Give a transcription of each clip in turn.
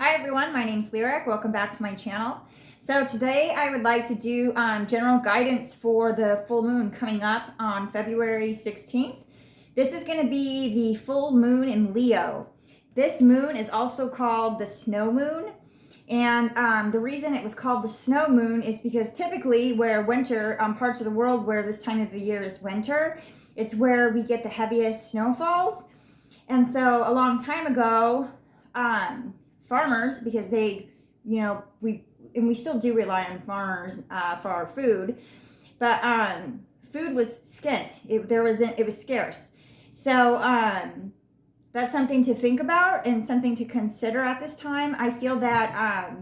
Hi everyone, my name's Lyric. Welcome back to my channel. So today I would like to do general guidance for the full moon coming up on February 16th. This is going to be the full moon in Leo. This moon is also called the snow moon. And the reason it was called the snow moon is because typically where winter, parts of the world where this time of the year is winter, it's where we get the heaviest snowfalls. And so a long time ago, farmers, because they, we still do rely on farmers for our food, but food was skint. It was scarce. So that's something to think about and something to consider at this time. I feel that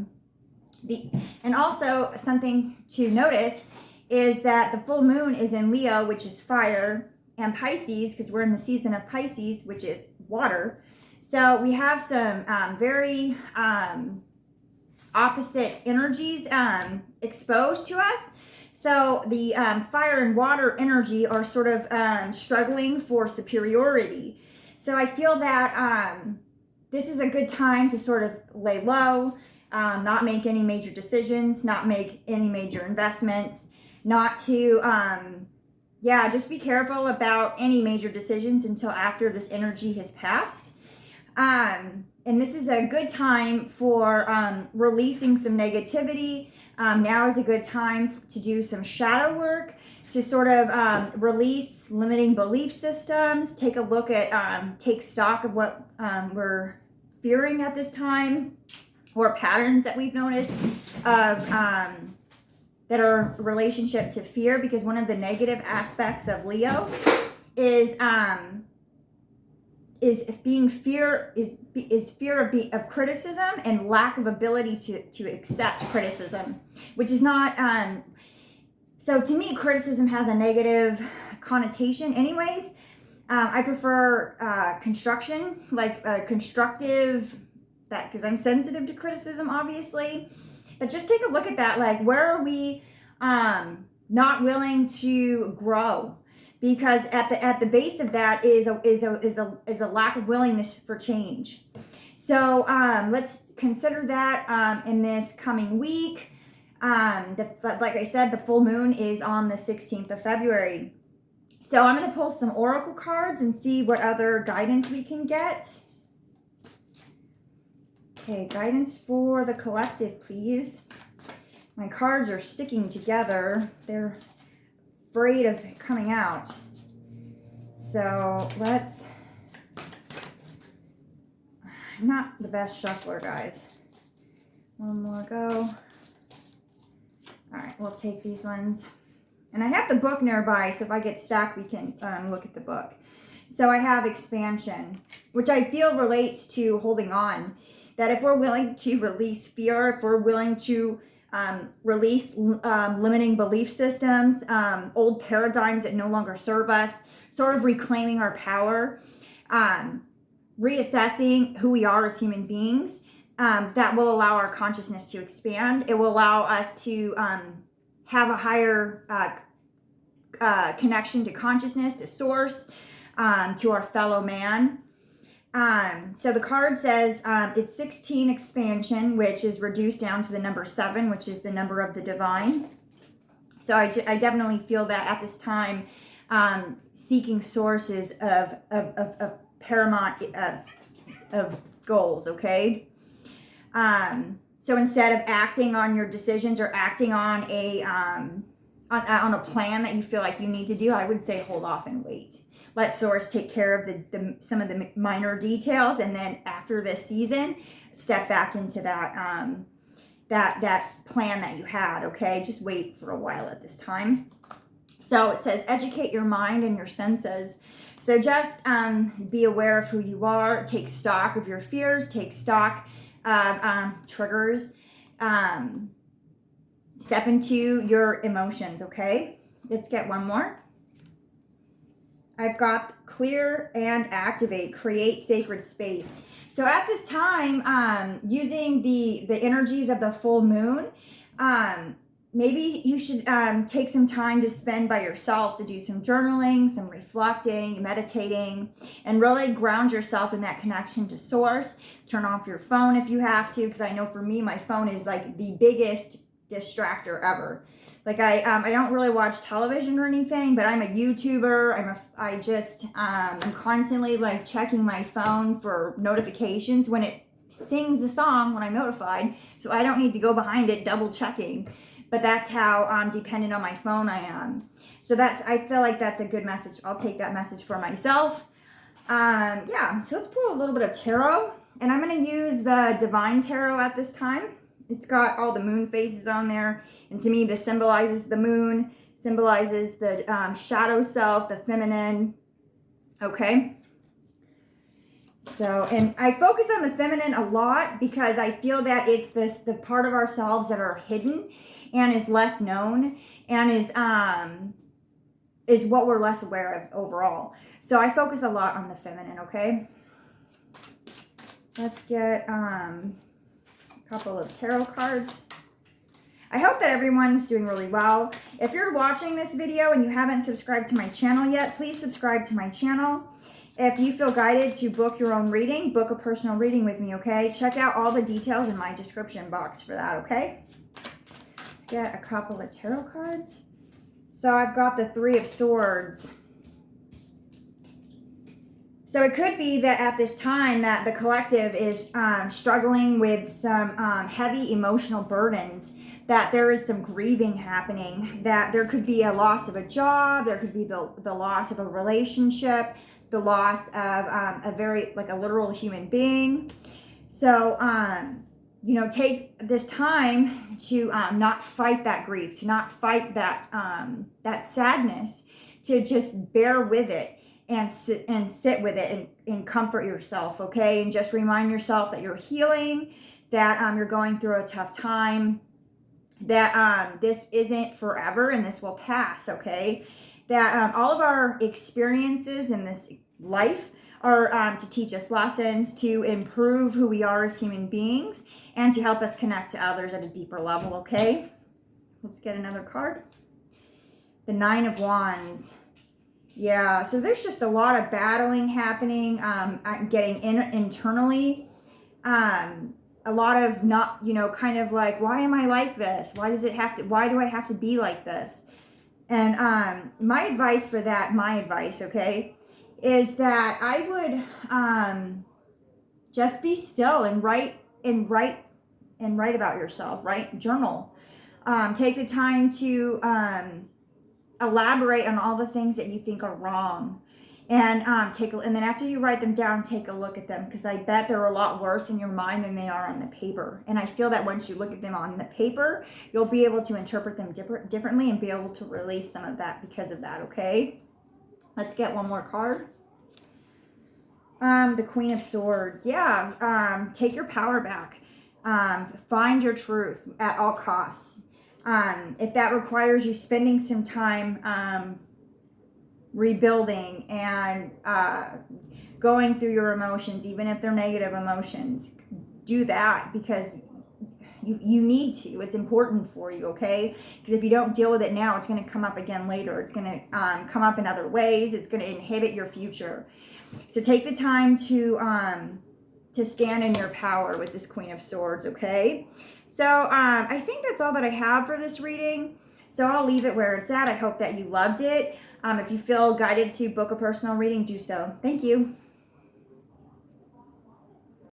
and also something to notice is that the full moon is in Leo, which is fire, and Pisces, because we're in the season of Pisces, which is water. So we have some very opposite energies exposed to us. So the fire and water energy are sort of struggling for superiority. So I feel that this is a good time to sort of lay low, not make any major decisions, not make any major investments, not to, just be careful about any major decisions until after this energy has passed. And this is a good time for releasing some negativity. Now is a good time to do some shadow work, to sort of release limiting belief systems, take a look at, take stock of what we're fearing at this time, or patterns that we've noticed of that are relationship to fear, because one of the negative aspects of Leo is fear of criticism and lack of ability to accept criticism, which is not so to me criticism has a negative connotation anyways. I prefer construction, like constructive, that, because I'm sensitive to criticism obviously. But just take a look at that, like where are we not willing to grow? Because at the base of that is a lack of willingness for change. So let's consider that in this coming week. Like I said, the full moon is on the 16th of February. So I'm going to pull some oracle cards and see what other guidance we can get. Okay, guidance for the collective, please. My cards are sticking together. They're afraid of coming out. So let's, I'm not the best shuffler, guys. One more go. All right, we'll take these ones. And I have the book nearby, so if I get stuck, we can look at the book. So I have expansion, which I feel relates to holding on. That if we're willing to release fear, if we're willing to release limiting belief systems, old paradigms that no longer serve us, sort of reclaiming our power, reassessing who we are as human beings, that will allow our consciousness to expand. It will allow us to have a higher connection to consciousness, to source, to our fellow man. So the card says it's 16 expansion, which is reduced down to the number 7, which is the number of the divine. So I definitely feel that at this time, seeking sources of paramount of goals. Okay. So instead of acting on your decisions or acting on on a plan that you feel like you need to do, I would say hold off and wait. Let source take care of some of the minor details, and then after this season, step back into that that plan that you had. Okay, just wait for a while at this time. So it says educate your mind and your senses. So just be aware of who you are. Take stock of your fears. Take stock of triggers. Step into your emotions. Okay, let's get one more. I've got clear and activate, create sacred space. So at this time, using the energies of the full moon, maybe you should take some time to spend by yourself to do some journaling, some reflecting, meditating, and really ground yourself in that connection to source. Turn off your phone if you have to, because I know for me, my phone is like the biggest distractor ever. Like I don't really watch television or anything, but I'm a YouTuber. I'm constantly like checking my phone for notifications when it sings the song when I'm notified, so I don't need to go behind it double checking. But that's how dependent on my phone I am. So I feel like that's a good message. I'll take that message for myself. Yeah, so let's pull a little bit of tarot. And I'm going to use the Divine Tarot at this time. It's got all the moon phases on there. And to me, this symbolizes the moon, symbolizes the shadow self, the feminine. Okay. So, and I focus on the feminine a lot because I feel that it's the part of ourselves that are hidden and is less known and is what we're less aware of overall. So I focus a lot on the feminine, okay? Let's get a couple of tarot cards. I hope that everyone's doing really well. If you're watching this video and you haven't subscribed to my channel yet, please subscribe to my channel. If you feel guided to book your own reading, book a personal reading with me, okay? Check out all the details in my description box for that, okay? Let's get a couple of tarot cards. So I've got the Three of Swords. So it could be that at this time that the collective is struggling with some heavy emotional burdens, that there is some grieving happening, that there could be a loss of a job, there could be the loss of a relationship, the loss of a literal human being. So, you know, take this time to not fight that grief, to not fight that sadness, to just bear with it and sit with it and comfort yourself, okay? And just remind yourself that you're healing, that you're going through a tough time, that this isn't forever and this will pass, okay? That all of our experiences in this life are to teach us lessons, to improve who we are as human beings, and to help us connect to others at a deeper level, okay? Let's get another card. The Nine of Wands. Yeah, so there's just a lot of battling happening, getting internally, a lot of not, you know, kind of like, why am I like this? Why do I have to be like this? And my advice for that, okay, is that I would just be still and write about yourself, right? Journal. Take the time to elaborate on all the things that you think are wrong. And and then after you write them down, take a look at them, because I bet they're a lot worse in your mind than they are on the paper. And I feel that once you look at them on the paper, you'll be able to interpret them differently and be able to release some of that because of that, okay? Let's get one more card. The Queen of Swords. Yeah, take your power back. Find your truth at all costs. If that requires you spending some time rebuilding and going through your emotions, even if they're negative emotions, do that, because you need to. It's important for you, okay? Because if you don't deal with it now, it's going to come up again later. It's going to come up in other ways. It's going to inhibit your future. So take the time to stand in your power with this Queen of Swords, okay? So I think that's all that I have for this reading. So I'll leave it where it's at. I hope that you loved it. If you feel guided to book a personal reading, do so. Thank you.